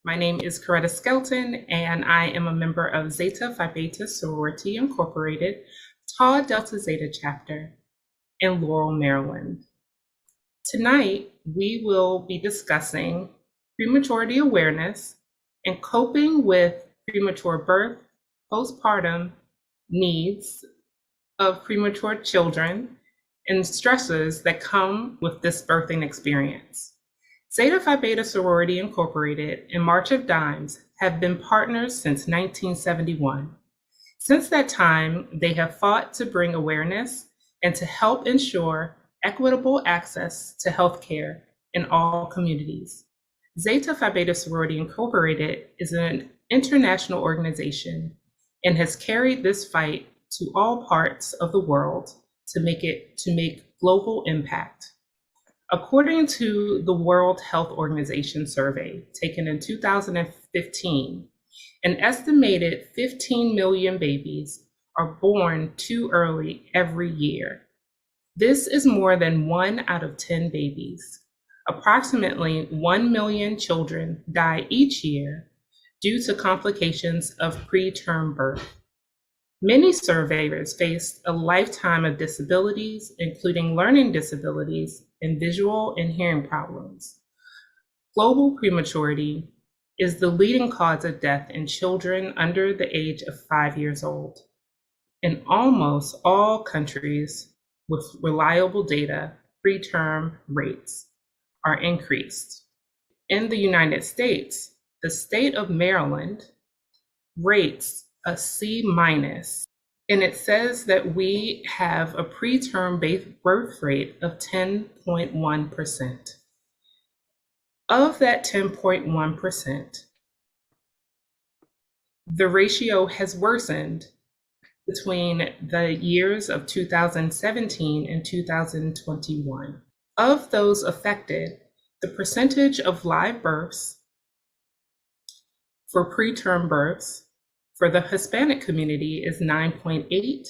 My name is Koretta Skelton, and I am a member of Zeta Phi Beta Sorority Incorporated, Tau Delta Zeta Chapter in Laurel, Maryland. Tonight, we will be discussing prematurity awareness and coping with premature birth, postpartum needs of premature children, and stresses that come with this birthing experience. Zeta Phi Beta Sorority Incorporated and March of Dimes have been partners since 1971. Since that time, they have fought to bring awareness and to help ensure equitable access to healthcare in all communities. Zeta Phi Beta Sorority Incorporated is an international organization and has carried this fight to all parts of the world to make global impact. According to the World Health Organization survey taken in 2015, an estimated 15 million babies are born too early every year. This is more than 1 out of 10 babies. Approximately 1 million children die each year due to complications of preterm birth. Many survivors face a lifetime of disabilities, including learning disabilities and visual and hearing problems. Global prematurity is the leading cause of death in children under the age of 5 years old. In almost all countries with reliable data, preterm rates are increased. In the United States, the state of Maryland rates a C-, and it says that we have a preterm birth rate of 10.1%. Of that 10.1%, the ratio has worsened between the years of 2017 and 2021. Of those affected, the percentage of live births for preterm births for the Hispanic community is 9.8.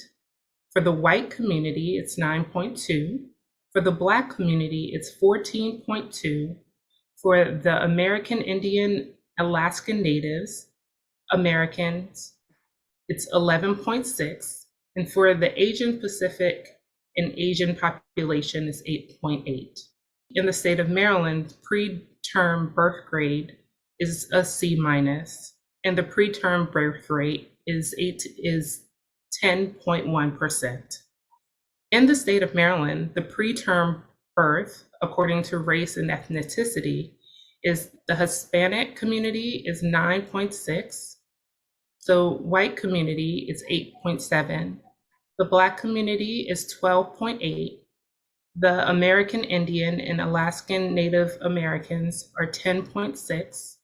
For the white community, it's 9.2. For the Black community, it's 14.2. For the American Indian, Alaskan Natives, Americans, it's 11.6. And for the Asian Pacific and Asian population, is 8.8. In the state of Maryland, preterm birth grade is a C-, and the preterm birth rate is 10.1%. In the state of Maryland, the preterm birth, according to race and ethnicity, is the Hispanic community is 9.6. The white community is 8.7. The Black community is 12.8. The American Indian and Alaskan Native Americans are 10.6.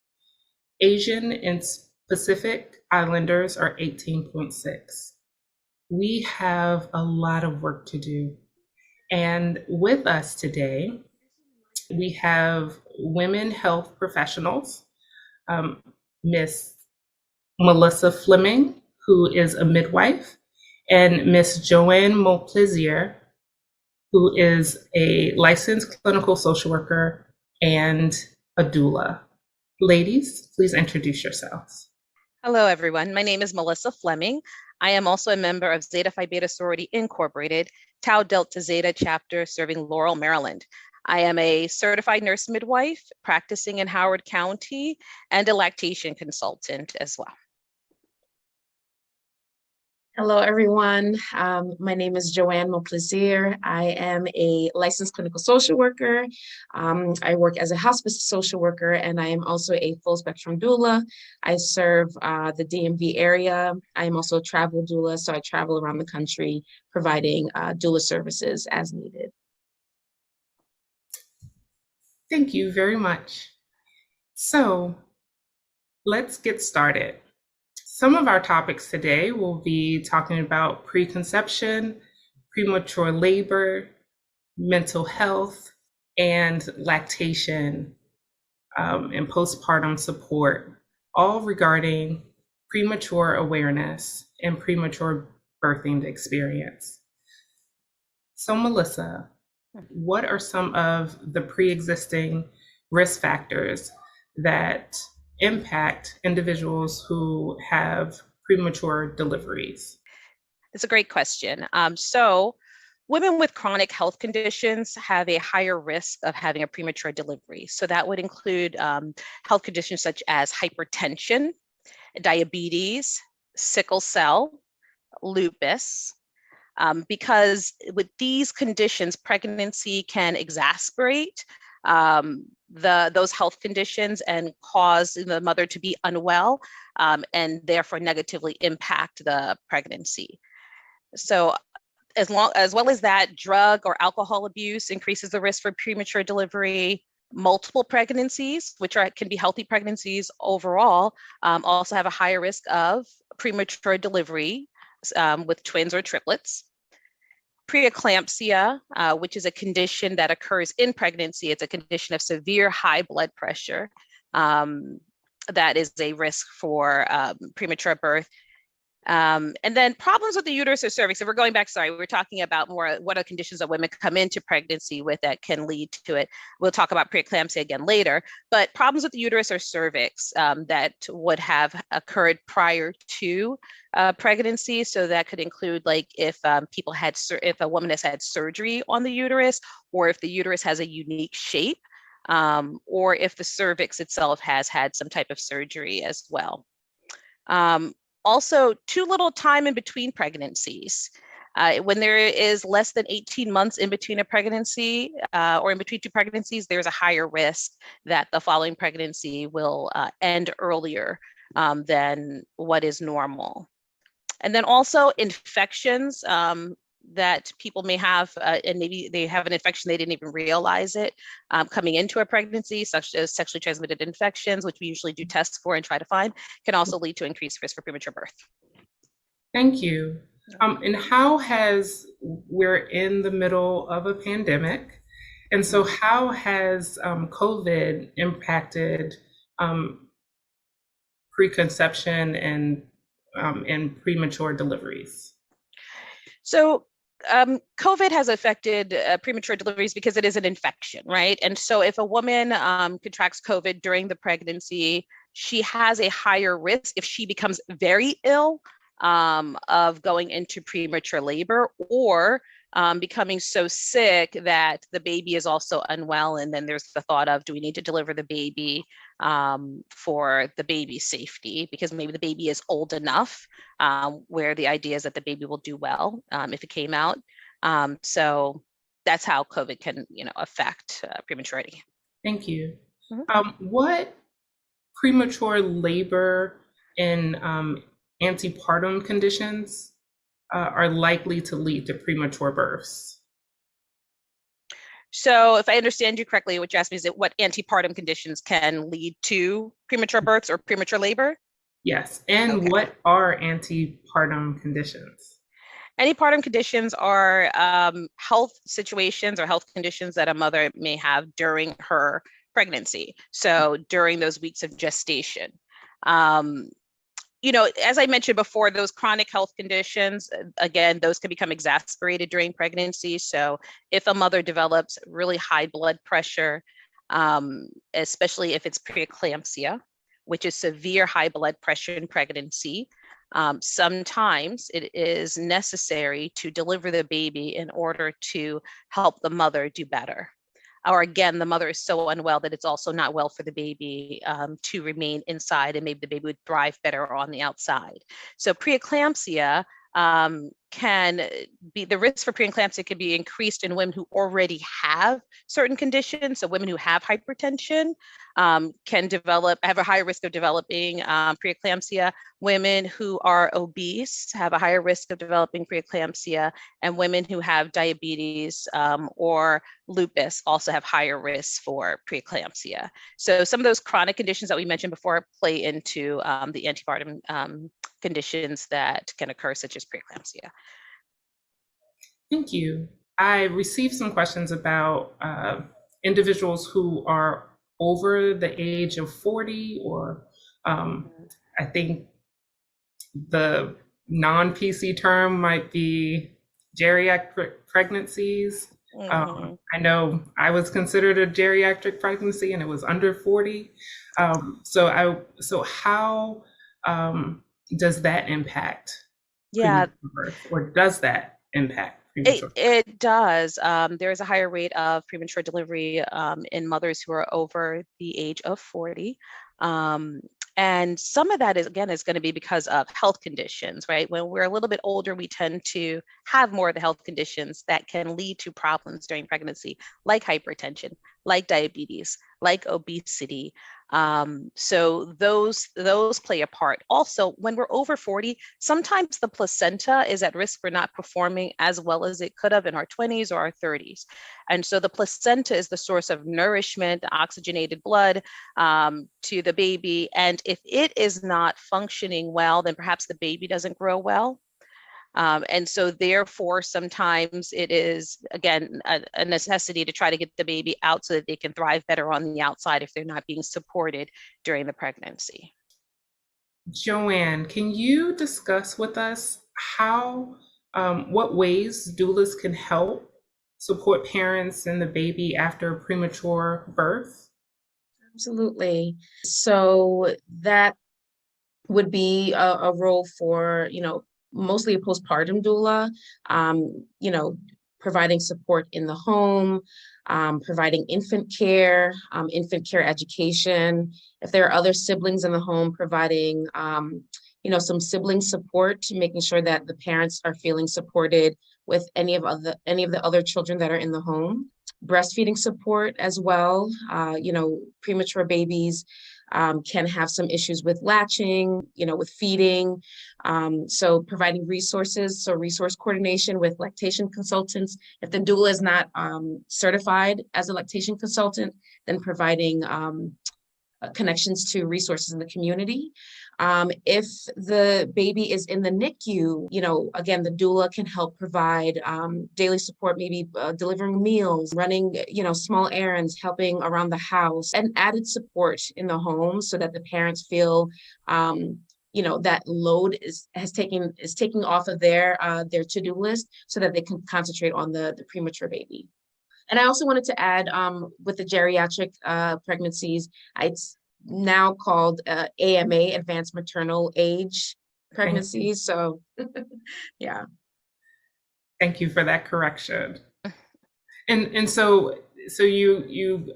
Asian and Pacific Islanders are 18.6. We have a lot of work to do. And with us today, we have women health professionals, Miss Melissa Fleming, who is a midwife, and Miss JoAn Monplaisir, who is a licensed clinical social worker and a doula. Ladies, please introduce yourselves. Hello, everyone. My name is Melissa Fleming. I am also a member of Zeta Phi Beta Sorority Incorporated, Tau Delta Zeta Chapter, serving Laurel, Maryland. I am a certified nurse midwife practicing in Howard County and a lactation consultant as well. Hello, everyone. My name is JoAn Monplaisir. I am a licensed clinical social worker. I work as a hospice social worker, and I am also a full spectrum doula. I serve the DMV area. I am also a travel doula, so I travel around the country providing doula services as needed. Thank you very much. So let's get started. Some of our topics today will be talking about preconception, premature labor, mental health, and lactation and postpartum support, all regarding premature awareness and premature birthing experience. So Melissa, what are some of the pre-existing risk factors that impact individuals who have premature deliveries? It's a great question. So women with chronic health conditions have a higher risk of having a premature delivery. So that would include health conditions such as hypertension, diabetes, sickle cell, lupus, because with these conditions, pregnancy can exacerbate those health conditions and cause the mother to be unwell, and therefore negatively impact the pregnancy. So as well as that, drug or alcohol abuse increases the risk for premature delivery. Multiple pregnancies, which can be healthy pregnancies overall, also have a higher risk of premature delivery with twins or triplets. Preeclampsia, which is a condition that occurs in pregnancy. It's a condition of severe high blood pressure that is a risk for premature birth. And then problems with the uterus or cervix. If we're going back, sorry, we're talking about more what are conditions that women come into pregnancy with that can lead to it. We'll talk about preeclampsia again later, but problems with the uterus or cervix that would have occurred prior to pregnancy. So that could include like if if a woman has had surgery on the uterus, or if the uterus has a unique shape, or if the cervix itself has had some type of surgery as well. Also, too little time in between pregnancies. When there is less than 18 months in between a pregnancy or in between two pregnancies, there's a higher risk that the following pregnancy will end earlier than what is normal. And then also infections that people may have, and maybe they have an infection, they didn't even realize it coming into a pregnancy, such as sexually transmitted infections, which we usually do tests for and try to find, can also lead to increased risk for premature birth. Thank you. And we're in the middle of a pandemic, and so how has COVID impacted preconception and premature deliveries? So COVID has affected premature deliveries because it is an infection, right? And so if a woman contracts COVID during the pregnancy, she has a higher risk if she becomes very ill of going into premature labor, or becoming so sick that the baby is also unwell. And then there's the thought of, do we need to deliver the baby for the baby's safety? Because maybe the baby is old enough where the idea is that the baby will do well if it came out. So that's how COVID can, affect prematurity. Thank you. What premature labor and antepartum conditions are likely to lead to premature births? So if I understand you correctly, what you asked me is what antepartum conditions can lead to premature births or premature labor? Yes, and Okay. What are antepartum conditions? Antepartum conditions are health situations or health conditions that a mother may have during her pregnancy. So during those weeks of gestation. As I mentioned before, those chronic health conditions, again, those can become exacerbated during pregnancy. So if a mother develops really high blood pressure, especially if it's preeclampsia, which is severe high blood pressure in pregnancy, sometimes it is necessary to deliver the baby in order to help the mother do better. Or again, the mother is so unwell that it's also not well for the baby to remain inside, and maybe the baby would thrive better on the outside. So preeclampsia can be, the risk for preeclampsia can be increased in women who already have certain conditions. So women who have hypertension can have a higher risk of developing preeclampsia. Women who are obese have a higher risk of developing preeclampsia, and women who have diabetes or lupus also have higher risks for preeclampsia. So some of those chronic conditions that we mentioned before play into the antepartum conditions that can occur, such as preeclampsia. Thank you. I received some questions about individuals who are over the age of 40, or I think the non-PC term might be geriatric pregnancies. I know I was considered a geriatric pregnancy and it was under 40. So how does that impact Yeah, premature birth, or does that impact premature birth? it does. There is a higher rate of premature delivery in mothers who are over the age of 40. Um, and some of that is, again, is going to be because of health conditions, right? When we're a little bit older, we tend to have more of the health conditions that can lead to problems during pregnancy, like hypertension, like diabetes, like obesity. So those play a part. Also, when we're over 40, sometimes the placenta is at risk for not performing as well as it could have in our 20s or our 30s. And so the placenta is the source of nourishment, oxygenated blood to the baby. And if it is not functioning well, then perhaps the baby doesn't grow well. And so therefore, sometimes it is, again, a necessity to try to get the baby out so that they can thrive better on the outside if they're not being supported during the pregnancy. JoAn, can you discuss with us what ways doulas can help support parents and the baby after premature birth? Absolutely. So that would be a role for, mostly a postpartum doula, providing support in the home, providing infant care education. If there are other siblings in the home, providing, some sibling support, making sure that the parents are feeling supported with any of the other children that are in the home. Breastfeeding support as well. Premature babies can have some issues with latching, with feeding. So providing resources, so resource coordination with lactation consultants. If the doula is not certified as a lactation consultant, then providing connections to resources in the community. If the baby is in the NICU, again, the doula can help provide daily support, maybe delivering meals, running, small errands, helping around the house, and added support in the home so that the parents feel that load is taking off of their to-do list so that they can concentrate on the premature baby. And I also wanted to add, with the geriatric pregnancies, it's now called AMA, Advanced Maternal Age Pregnancies. So, yeah. Thank you for that correction. And so you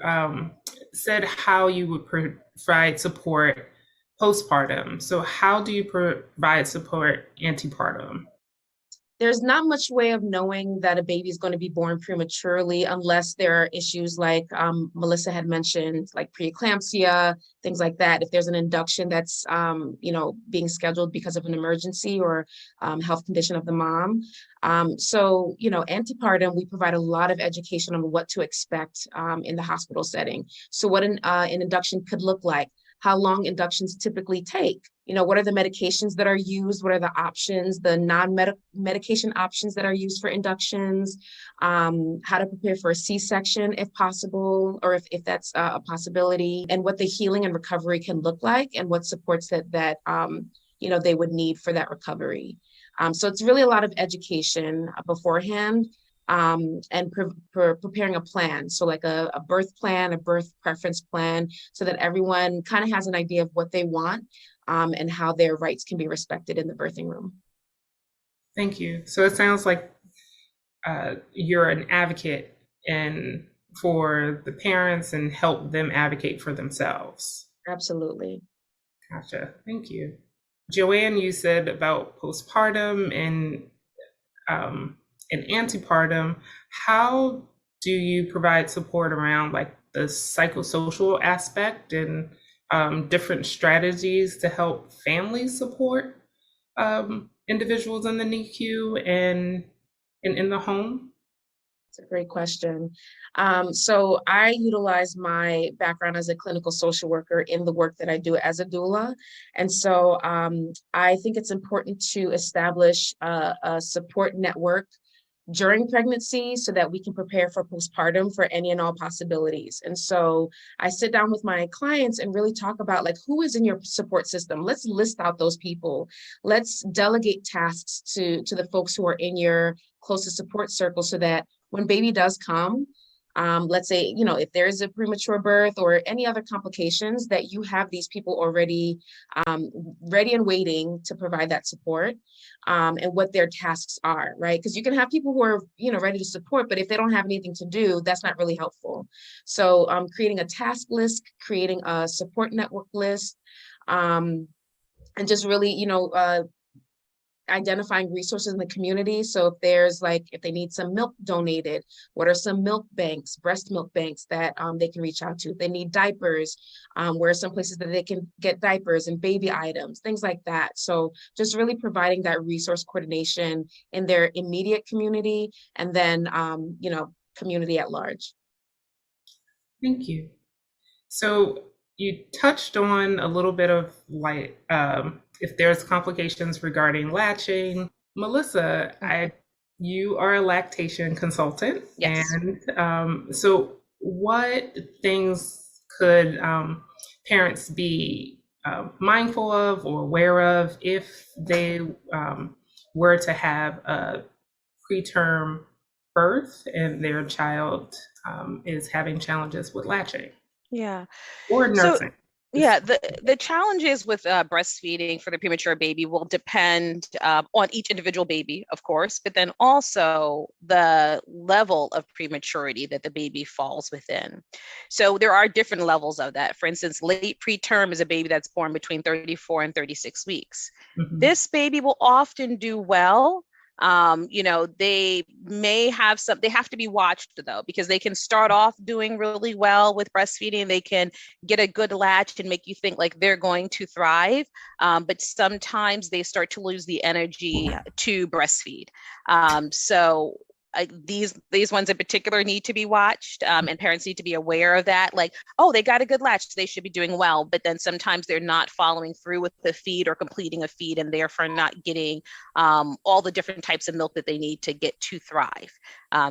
said how you would provide support postpartum. So how do you provide support antepartum? There's not much way of knowing that a baby is going to be born prematurely unless there are issues like Melissa had mentioned, like preeclampsia, things like that. If there's an induction that's, being scheduled because of an emergency or health condition of the mom. So, antepartum, we provide a lot of education on what to expect in the hospital setting. So what an induction could look like, how long inductions typically take. What are the medications that are used? What are the options, the non-medication options that are used for inductions? How to prepare for a C-section if possible, or if that's a possibility, and what the healing and recovery can look like, and what supports that they would need for that recovery. So it's really a lot of education beforehand. And preparing a plan. So like a birth plan, a birth preference plan, so that everyone kind of has an idea of what they want and how their rights can be respected in the birthing room. Thank you. So it sounds like you're an advocate for the parents and help them advocate for themselves. Absolutely. Gotcha. Thank you. JoAn, you said about postpartum and antepartum. How do you provide support around like the psychosocial aspect and different strategies to help families support individuals in the NICU and in the home? It's a great question. So I utilize my background as a clinical social worker in the work that I do as a doula. And so I think it's important to establish a support network during pregnancy so that we can prepare for postpartum for any and all possibilities. And so I sit down with my clients and really talk about like, who is in your support system? Let's list out those people. Let's delegate tasks to the folks who are in your closest support circle so that when baby does come, let's say, you know, if there is a premature birth or any other complications, that you have these people already ready and waiting to provide that support, and what their tasks are, right? Because you can have people who are, you know, ready to support, but if they don't have anything to do, that's not really helpful. So creating a task list, creating a support network list, and just really, you know, identifying resources in the community. So if there's like, if they need some milk donated, what are some milk banks, breast milk banks that they can reach out to? If they need diapers, where are some places that they can get diapers and baby items, things like that. So just really providing that resource coordination in their immediate community, and then, you know, community at large. Thank you. So you touched on a little bit of like if there's complications regarding latching. Melissa, you are a lactation consultant. Yes. And so what things could parents be mindful of or aware of if they were to have a preterm birth and their child is having challenges with latching Yeah. or So nursing? yeah, the challenges with breastfeeding for the premature baby will depend on each individual baby, of course, but then also the level of prematurity that the baby falls within. So there are different levels of that. For instance, late preterm is a baby that's born between 34 and 36 weeks. Mhm. This baby will often do well. You know, they may have some, they have to be watched though, because they can start off doing really well with breastfeeding. They can get a good latch and make you think like they're going to thrive. But sometimes they start to lose the energy to breastfeed. So these ones in particular need to be watched, and parents need to be aware of that. Like, oh, they got a good latch, they should be doing well. But then sometimes they're not following through with the feed or completing a feed, and therefore not getting all the different types of milk that they need to get to thrive.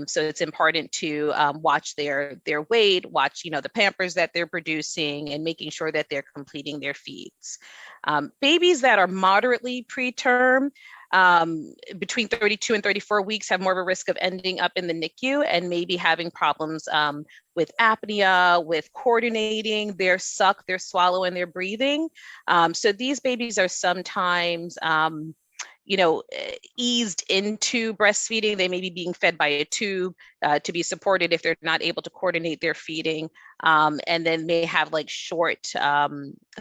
So it's important to watch their weight, watch, you know, the Pampers that they're producing, and making sure that they're completing their feeds. Babies that are moderately preterm, between 32 and 34 weeks, have more of a risk of ending up in the NICU and maybe having problems with apnea, with coordinating their suck, their swallow, and their breathing. So these babies are sometimes you know, eased into breastfeeding. They may be being fed by a tube to be supported if they're not able to coordinate their feeding, and then may have like short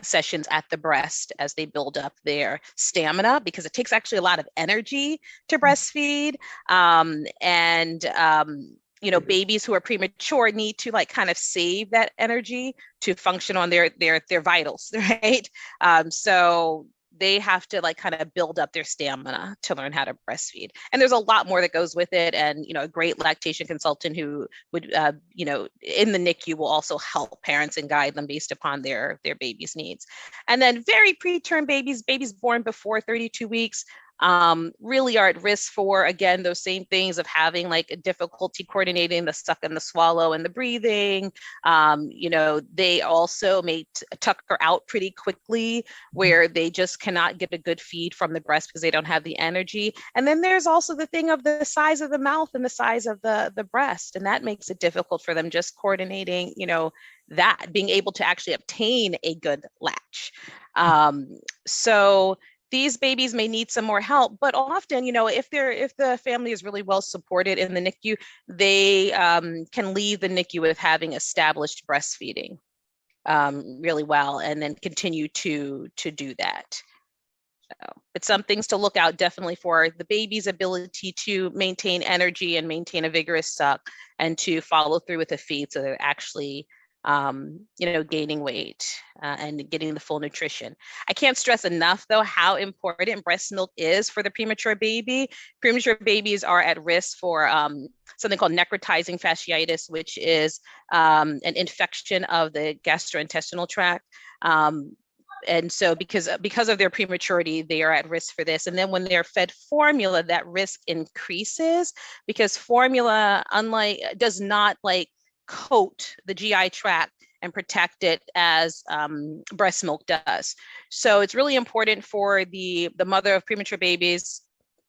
sessions at the breast as they build up their stamina, because it takes actually a lot of energy to breastfeed. You know, babies who are premature need to like kind of save that energy to function on their vitals, right? So they have to like kind of build up their stamina to learn how to breastfeed. And there's a lot more that goes with it. And, you know, a great lactation consultant who would, you know, in the NICU will also help parents and guide them based upon their baby's needs. And then very preterm babies born before 32 weeks, really are at risk for, again, those same things of having like a difficulty coordinating the suck and the swallow and the breathing. You know, they also may tucker out pretty quickly, where they just cannot get a good feed from the breast because they don't have the energy. And then there's also the thing of the size of the mouth and the size of the breast, and that makes it difficult for them just coordinating, you know, that being able to actually obtain a good latch. So these babies may need some more help, but often, you know, if the family is really well supported in the NICU, they can leave the NICU with having established breastfeeding really well, and then continue to do that. So it's some things to look out definitely for the baby's ability to maintain energy and maintain a vigorous suck, and to follow through with a feed so they're actually you know, gaining weight and getting the full nutrition. I can't stress enough, though, how important breast milk is for the premature baby. Premature babies are at risk for something called necrotizing fasciitis, which is an infection of the gastrointestinal tract. And so because of their prematurity, they are at risk for this. And then when they're fed formula, that risk increases, because formula, unlike, does not like coat the GI tract and protect it as breast milk does. So it's really important for the mother of premature babies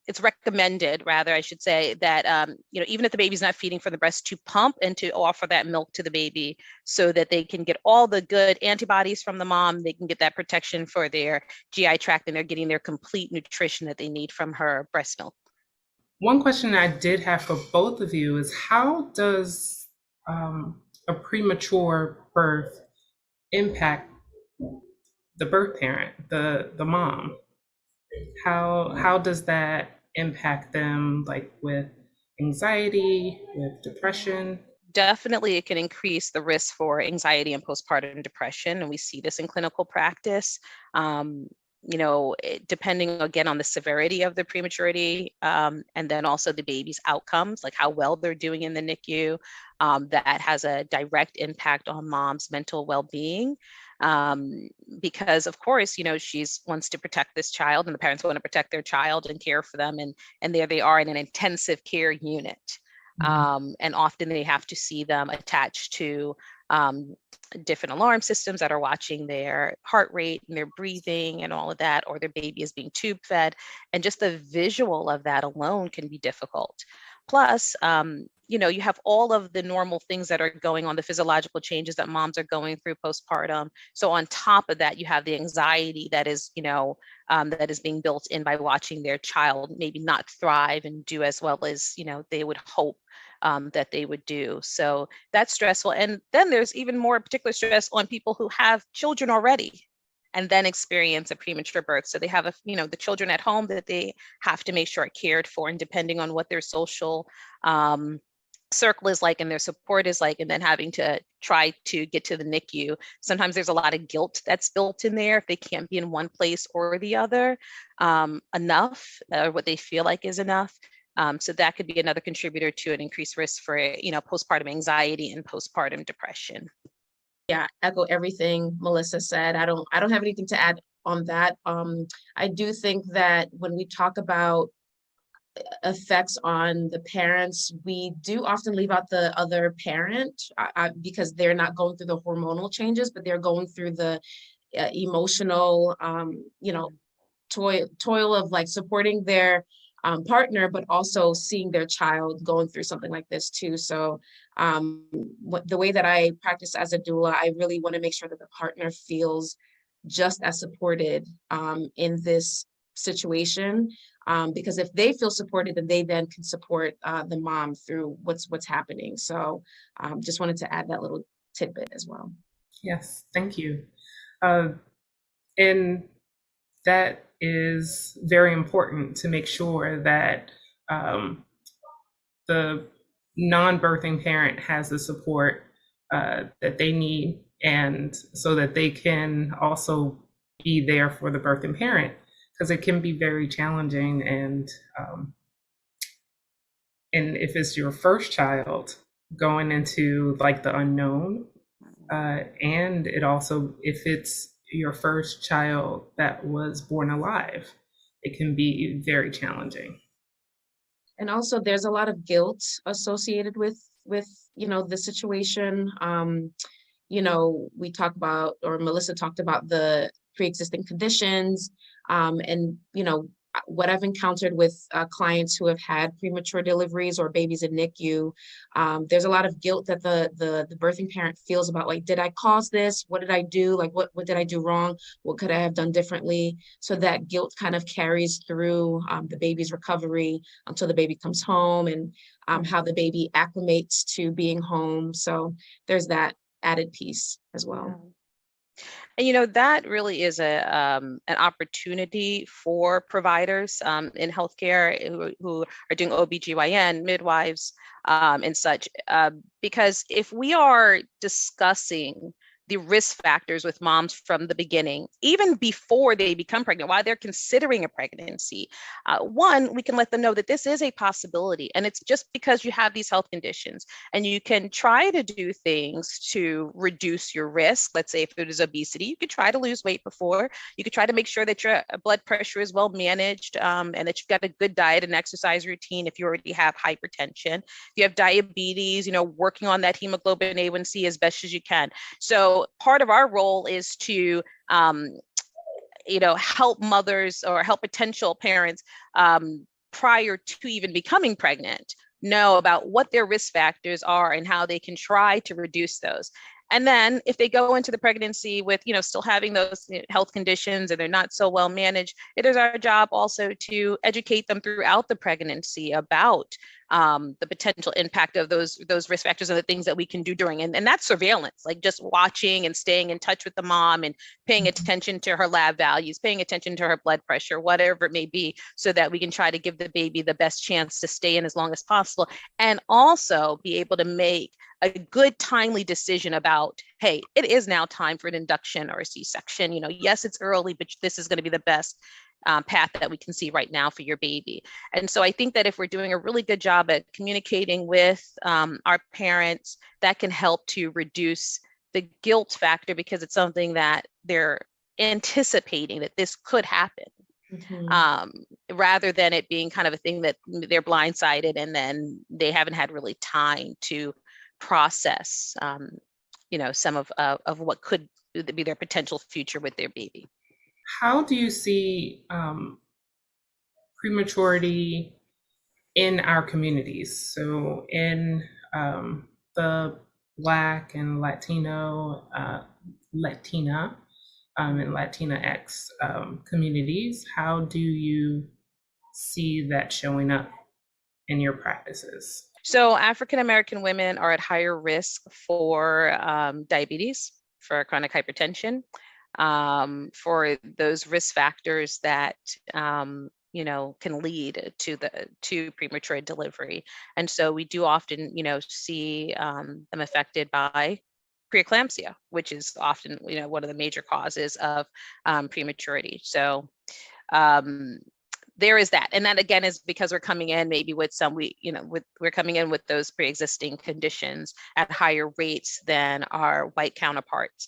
it's recommended, rather, I should say, that even if the baby's not feeding from the breast, to pump and to offer that milk to the baby so that they can get all the good antibodies from the mom. They can get that protection for their GI tract, and they're getting their complete nutrition that they need from her breast milk. One question I did have for both of you is, how does a premature birth impact the birth parent, the mom? How does that impact them, like with anxiety, with depression? Definitely, it can increase the risk for anxiety and postpartum depression, and we see this in clinical practice. Depending again on the severity of the prematurity, and then also the baby's outcomes, like how well they're doing in the NICU, that has a direct impact on mom's mental well-being. Because of course, she wants to protect this child, and the parents want to protect their child and care for them, and there they are in an intensive care unit. And often they have to see them attached to different alarm systems that are watching their heart rate and their breathing and all of that, or their baby is being tube fed. And just the visual of that alone can be difficult. Plus, you have all of the normal things that are going on, the physiological changes that moms are going through postpartum. So on top of that, you have the anxiety that is, that is being built in by watching their child maybe not thrive and do as well as, they would hope that they would do. So that's stressful. And then there's even more particular stress on people who have children already and then experience a premature birth. So they have the children at home that they have to make sure are cared for, and depending on what their social circle is like and their support is like, and then having to try to get to the NICU. Sometimes there's a lot of guilt that's built in there if they can't be in one place or the other enough, or what they feel like is enough. So that could be another contributor to an increased risk for, postpartum anxiety and postpartum depression. Yeah, echo everything Melissa said. I don't have anything to add on that. I do think that when we talk about effects on the parents, we do often leave out the other parent because they're not going through the hormonal changes, but they're going through the emotional, toil of like supporting their partner, but also seeing their child going through something like this too. So the way that I practice as a doula, I really want to make sure that the partner feels just as supported in this situation, because if they feel supported, then they then can support the mom through what's happening. So just wanted to add that little tidbit as well. Yes, thank you. And that is very important, to make sure that the non-birthing parent has the support that they need, and so that they can also be there for the birthing parent, because it can be very challenging. And if it's your first child going into like the unknown, and it also, if it's your first child that was born alive, it can be very challenging. And also there's a lot of guilt associated with the situation. We talk about, or Melissa talked about, the pre-existing conditions, and what I've encountered with clients who have had premature deliveries or babies in NICU. There's a lot of guilt that the birthing parent feels about, like, did I cause this? What did I do? Like, what did I do wrong? What could I have done differently? So that guilt kind of carries through the baby's recovery until the baby comes home, and how the baby acclimates to being home. So there's that added piece as well. And that really is an opportunity for providers in healthcare who are doing OBGYN, midwives, and such, because if we are discussing the risk factors with moms from the beginning, even before they become pregnant, while they're considering a pregnancy, one, we can let them know that this is a possibility, and it's just because you have these health conditions, and you can try to do things to reduce your risk. Let's say if it is obesity, you could try to lose weight before. You could try to make sure that your blood pressure is well managed, and that you've got a good diet and exercise routine if you already have hypertension. If you have diabetes, working on that hemoglobin A1C as best as you can. So part of our role is to help mothers or help potential parents prior to even becoming pregnant, know about what their risk factors are and how they can try to reduce those. And then if they go into the pregnancy with, still having those health conditions and they're not so well managed, it is our job also to educate them throughout the pregnancy about the potential impact of those risk factors and the things that we can do during. And that's surveillance, like just watching and staying in touch with the mom and paying attention to her lab values, paying attention to her blood pressure, whatever it may be, so that we can try to give the baby the best chance to stay in as long as possible, and also be able to make a good timely decision about, hey, it is now time for an induction or a C-section. Yes, it's early, but this is going to be the best path that we can see right now for your baby. And so I think that if we're doing a really good job at communicating with our parents, that can help to reduce the guilt factor, because it's something that they're anticipating that this could happen. Rather than it being kind of a thing that they're blindsided and then they haven't had really time to process, some of what could be their potential future with their baby. How do you see prematurity in our communities? So in the Black and Latino, Latina, and Latinx communities, how do you see that showing up in your practices? So African-American women are at higher risk for diabetes, for chronic hypertension, for those risk factors that can lead to premature delivery. And so we do often see them affected by preeclampsia, which is often one of the major causes of prematurity. So there is that. And that again is because we're coming in maybe with we're coming in with those pre-existing conditions at higher rates than our white counterparts.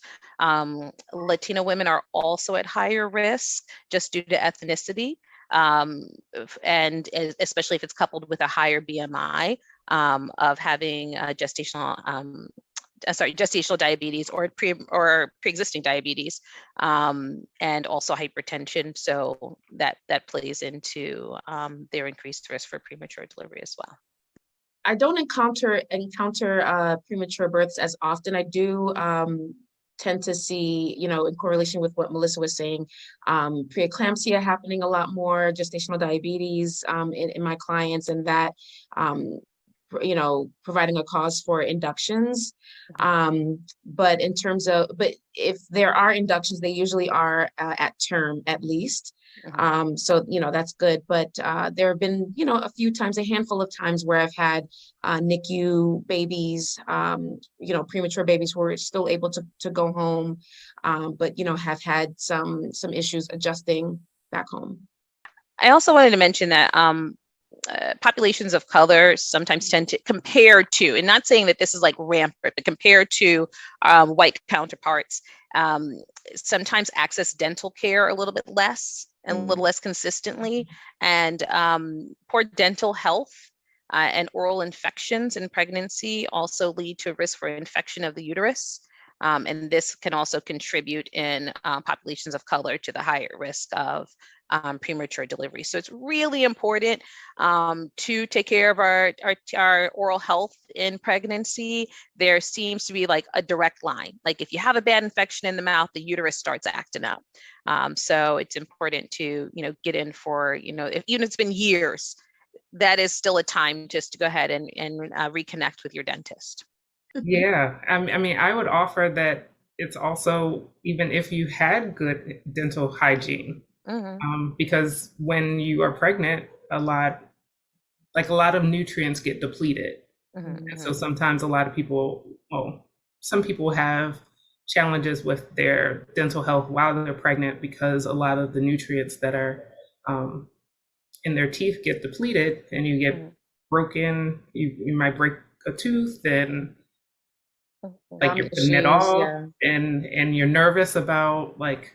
Latino women are also at higher risk just due to ethnicity, and especially if it's coupled with a higher BMI, of having gestational diabetes or pre-existing diabetes, and also hypertension. So that plays into their increased risk for premature delivery as well. I don't encounter premature births as often. I do tend to see, in correlation with what Melissa was saying, preeclampsia happening a lot more, gestational diabetes in my clients, and that providing a cause for inductions. But if there are inductions, they usually are at term at least. So, that's good. But there have been, a handful of times where I've had NICU babies, premature babies who are still able to go home, but, have had some issues adjusting back home. I also wanted to mention that populations of color sometimes tend to, compared to, and not saying that this is like rampant, but compared to white counterparts, sometimes access dental care a little bit less and a little less consistently, and poor dental health and oral infections in pregnancy also lead to risk for infection of the uterus. And this can also contribute in populations of color to the higher risk of premature delivery. So it's really important to take care of our oral health in pregnancy. There seems to be like a direct line. Like if you have a bad infection in the mouth, the uterus starts acting up. So it's important to, get in for, if even it's been years, that is still a time just to go ahead and reconnect with your dentist. Yeah, I mean, I would offer that it's also, even if you had good dental hygiene, because when you are pregnant, a lot of nutrients get depleted. And so sometimes a lot of people, some people have challenges with their dental health while they're pregnant because a lot of the nutrients that are in their teeth get depleted, and you get broken, you might break a tooth, and like you're putting it off, and you're nervous about like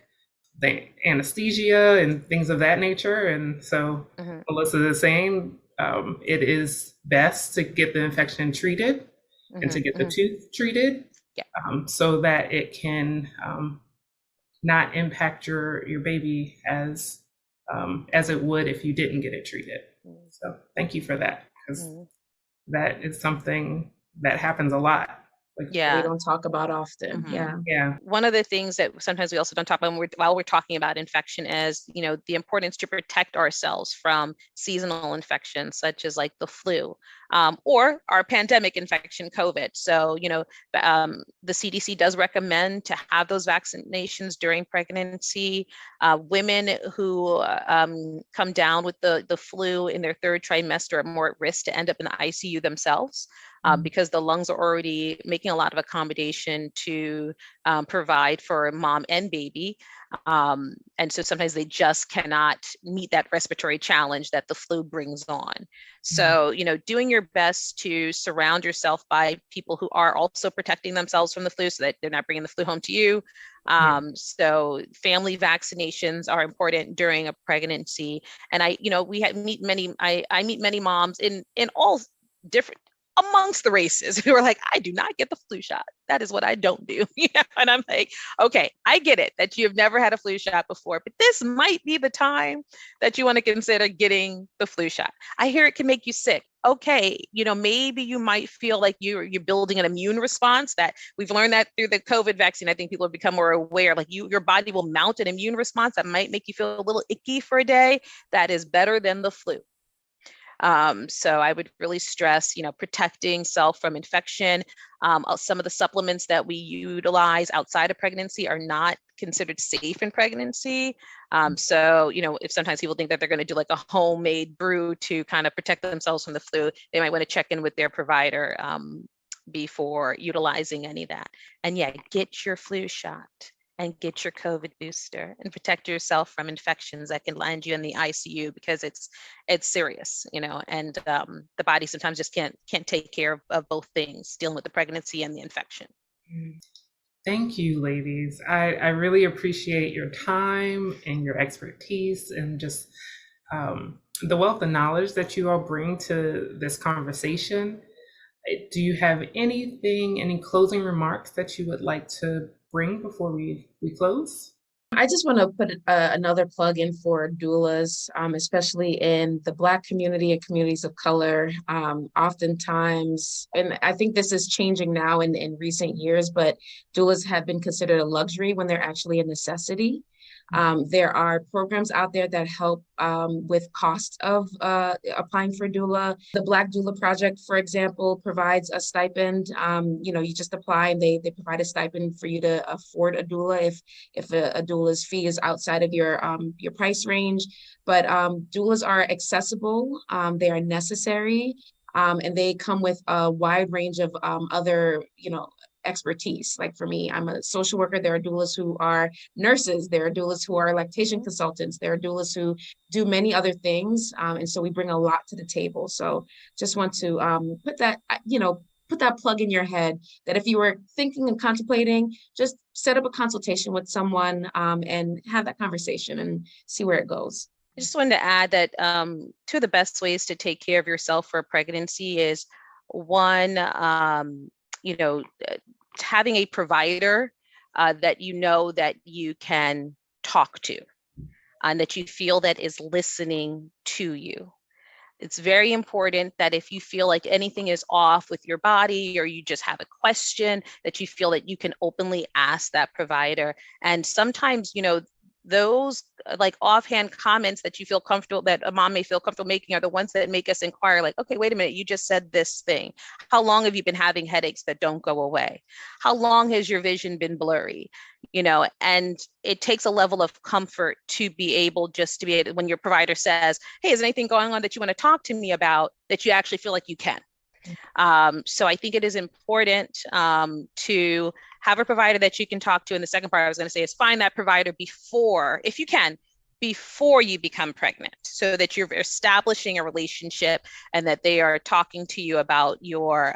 the anesthesia and things of that nature. And so Melissa is saying it is best to get the infection treated and to get the tooth treated, so that it can not impact your baby as as it would if you didn't get it treated. So thank you for that, because that is something that happens a lot. Like, we don't talk about often. Yeah. One of the things that sometimes we also don't talk about while we're talking about infection is, the importance to protect ourselves from seasonal infections, such as like the flu, or our pandemic infection, COVID. So, the CDC does recommend to have those vaccinations during pregnancy. Women who come down with the flu in their third trimester are more at risk to end up in the ICU themselves. Because the lungs are already making a lot of accommodation to provide for mom and baby. And so sometimes they just cannot meet that respiratory challenge that the flu brings on. So, doing your best to surround yourself by people who are also protecting themselves from the flu so that they're not bringing the flu home to you. So family vaccinations are important during a pregnancy. And I meet many moms in all different, amongst the races, who are like, I do not get the flu shot. That is what I don't do. And I'm like, okay, I get it that you've never had a flu shot before, but this might be the time that you want to consider getting the flu shot. I hear it can make you sick. Okay, maybe you might feel like you're building an immune response. That we've learned that through the COVID vaccine. I think people have become more aware, like your body will mount an immune response that might make you feel a little icky for a day. That is better than the flu. So I would really stress, protecting self from infection. Some of the supplements that we utilize outside of pregnancy are not considered safe in pregnancy. So, if sometimes people think that they're going to do like a homemade brew to kind of protect themselves from the flu, they might want to check in with their provider before utilizing any of that. And yeah, get your flu shot and get your COVID booster and protect yourself from infections that can land you in the ICU, because it's serious, and the body sometimes just can't take care of both things, dealing with the pregnancy and the infection. Thank you, ladies. I really appreciate your time and your expertise and just the wealth of knowledge that you all bring to this conversation. Do you have any closing remarks that you would like to bring before we close? I just want to put another plug in for doulas, especially in the Black community and communities of color. Oftentimes, and I think this is changing now in recent years, but doulas have been considered a luxury when they're actually a necessity. There are programs out there that help with cost of applying for doula. The Black Doula Project, for example, provides a stipend. You just apply and they provide a stipend for you to afford a doula if a doula's fee is outside of your price range. But doulas are accessible. They are necessary. And they come with a wide range of other, expertise. Like for me, I'm a social worker. There are doulas who are nurses. There are doulas who are lactation consultants. There are doulas who do many other things. And so we bring a lot to the table. So just want to put that plug in your head that if you were thinking and contemplating, just set up a consultation with someone and have that conversation and see where it goes. I just wanted to add that two of the best ways to take care of yourself for pregnancy is one, having a provider that that you can talk to and that you feel that is listening to you. It's very important that if you feel like anything is off with your body or you just have a question, that you feel that you can openly ask that provider. And sometimes, those like offhand comments that you feel comfortable, that a mom may feel comfortable making, are the ones that make us inquire, like, okay, wait a minute, you just said this thing. How long have you been having headaches that don't go away? How long has your vision been blurry? And it takes a level of comfort to be able when your provider says, hey, is anything going on that you want to talk to me about, that you actually feel like you can. So I think it is important to have a provider that you can talk to. And the second part I was going to say is find that provider before you become pregnant, so that you're establishing a relationship and that they are talking to you about your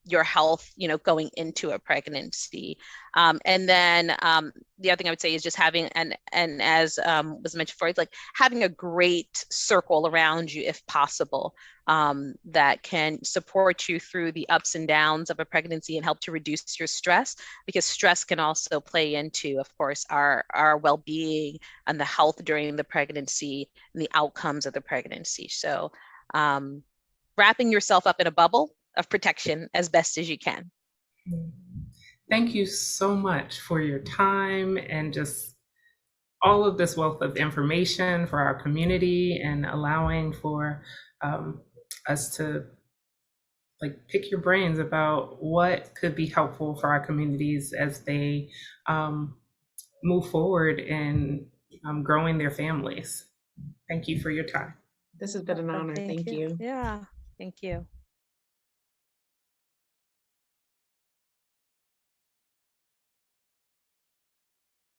your health, going into a pregnancy. And then the other thing I would say is just having, and as was mentioned before, like having a great circle around you if possible, that can support you through the ups and downs of a pregnancy and help to reduce your stress, because stress can also play into, of course, our well-being and the health during the pregnancy and the outcomes of the pregnancy. So wrapping yourself up in a bubble of protection as best as you can. Thank you so much for your time and just all of this wealth of information for our community, and allowing for us to pick your brains about what could be helpful for our communities as they move forward in growing their families. Thank you for your time. This has been an honor. Thank you. Yeah, thank you.